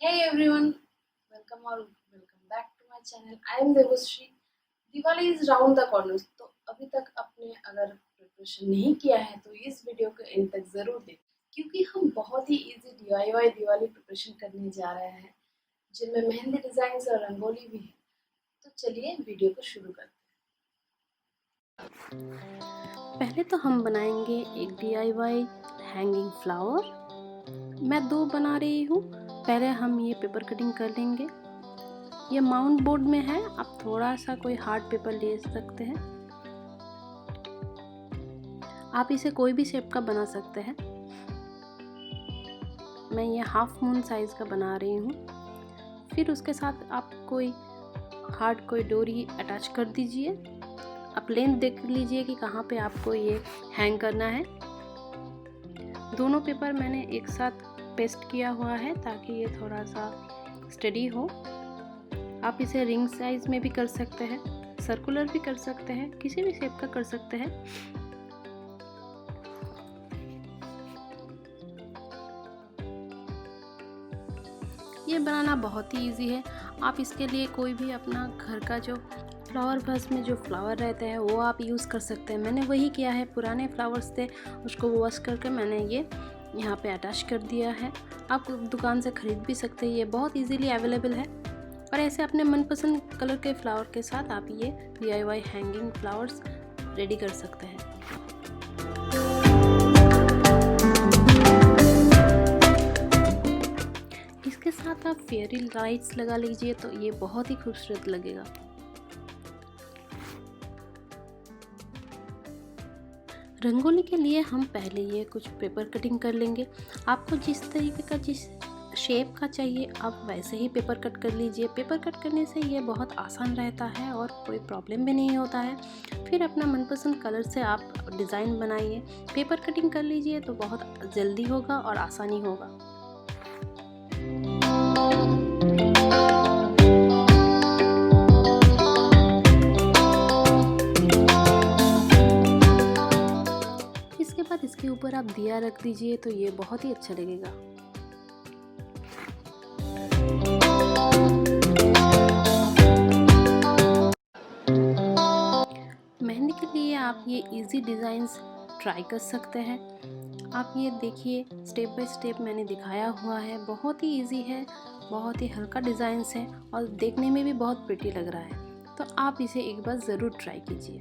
Hey everyone, welcome back to my channel. I am Devashree. Diwali is round the corner, तो अभी तक आपने अगर प्रिपरेशन नहीं किया है तो इस वीडियो को एंड तक जरूर देखें, क्योंकि हम बहुत ही इजी DIY दिवाली प्रिपरेशन करने जा रहे हैं जिनमें मेहंदी डिजाइन और रंगोली भी है। तो चलिए वीडियो को शुरू करते हैं। पहले तो हम बनाएंगे एक DIY हैंगिंग फ्लावर। मैं 2 बना रही हूँ। पहले हम ये पेपर कटिंग कर लेंगे। ये माउंट बोर्ड में है, आप थोड़ा सा कोई हार्ड पेपर ले सकते हैं। आप इसे कोई भी शेप का बना सकते हैं। मैं ये हाफ मून साइज का बना रही हूँ। फिर उसके साथ आप कोई डोरी अटैच कर दीजिए। आप लेंथ देख लीजिए कि कहाँ पे आपको ये हैंग करना है। दोनों पेपर मैंने एक साथ पेस्ट किया हुआ है ताकि ये थोड़ा सा स्टडी हो। आप इसे रिंग साइज में भी कर सकते हैं, सर्कुलर भी कर सकते हैं, किसी भी शेप का कर सकते हैं। ये बनाना बहुत ही इजी है। आप इसके लिए कोई भी अपना घर का जो फ्लावर वास में जो फ्लावर रहते हैं वो आप यूज़ कर सकते हैं। मैंने वही किया है, पुराने फ्लावर्स थे उसको वॉश करके मैंने ये यहाँ पे अटैच कर दिया है। आप दुकान से ख़रीद भी सकते हैं, ये बहुत इजीली अवेलेबल है। और ऐसे अपने मनपसंद कलर के फ्लावर के साथ आप ये DIY हैंगिंग फ्लावर्स रेडी कर सकते हैं। इसके साथ आप फेयरी लाइट्स लगा लीजिए तो ये बहुत ही खूबसूरत लगेगा। रंगोली के लिए हम पहले ये कुछ पेपर कटिंग कर लेंगे। आपको जिस तरीके का जिस शेप का चाहिए आप वैसे ही पेपर कट कर लीजिए। पेपर कट करने से ये बहुत आसान रहता है और कोई प्रॉब्लम भी नहीं होता है। फिर अपना मनपसंद कलर से आप डिज़ाइन बनाइए। पेपर कटिंग कर लीजिए तो बहुत जल्दी होगा और आसानी होगा। इसके बाद इसके ऊपर आप दिया रख दीजिए तो ये बहुत ही अच्छा लगेगा। मेहंदी के लिए आप ये इजी डिज़ाइंस ट्राई कर सकते हैं। आप ये देखिए, स्टेप बाय स्टेप मैंने दिखाया हुआ है। बहुत ही इजी है, बहुत ही हल्का डिज़ाइंस है और देखने में भी बहुत प्रिटी लग रहा है। तो आप इसे एक बार ज़रूर ट्राई कीजिए।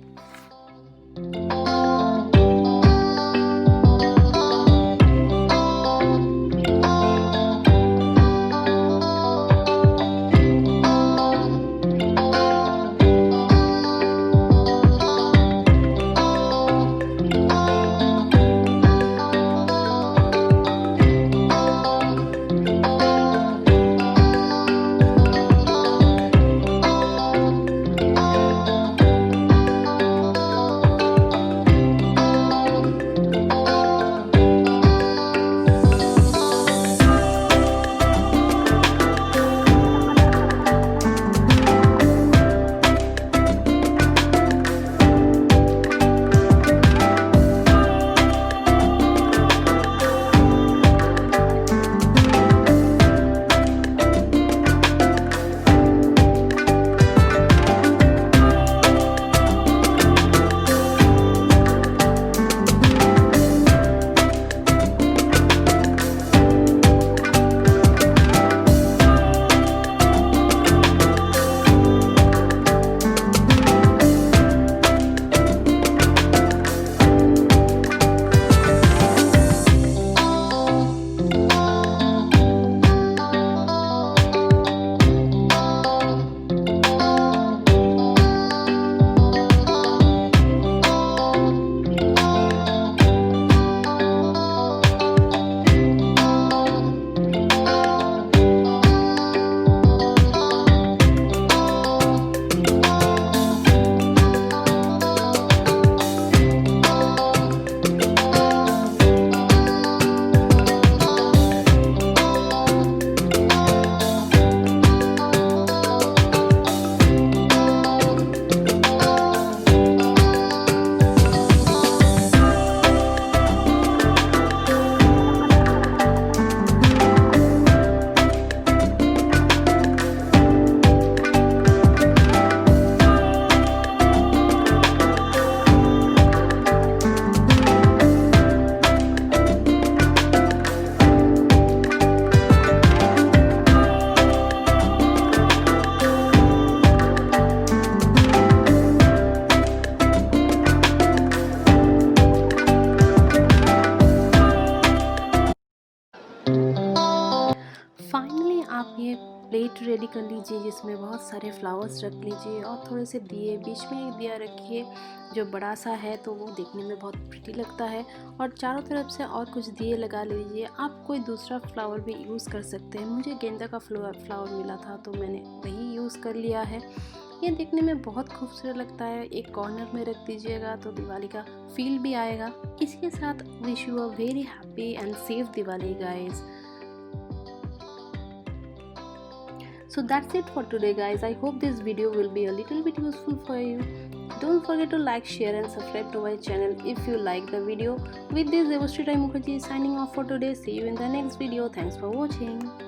फाइनली आप ये प्लेट रेडी कर लीजिए जिसमें बहुत सारे फ्लावर्स रख लीजिए और थोड़े से दिए, बीच में एक दिया रखिए जो बड़ा सा है तो वो देखने में बहुत प्रिटी लगता है, और चारों तरफ से और कुछ दिए लगा लीजिए। आप कोई दूसरा फ्लावर भी यूज़ कर सकते हैं। मुझे गेंदा का फ्लावर मिला था तो मैंने वही यूज़ कर लिया है। ये देखने में बहुत खूबसूरत लगता है। एक कॉर्नर में रख दीजिएगा तो दिवाली का फील भी आएगा। इसके साथ wish you a very happy and safe Diwali guys. So that's it for today guys. I hope this video will be a little bit useful for you. Don't forget to like, share and subscribe to my channel if you like the video. With this, Devashree Mukherjee is signing off for today. See you in the next video. Thanks for watching.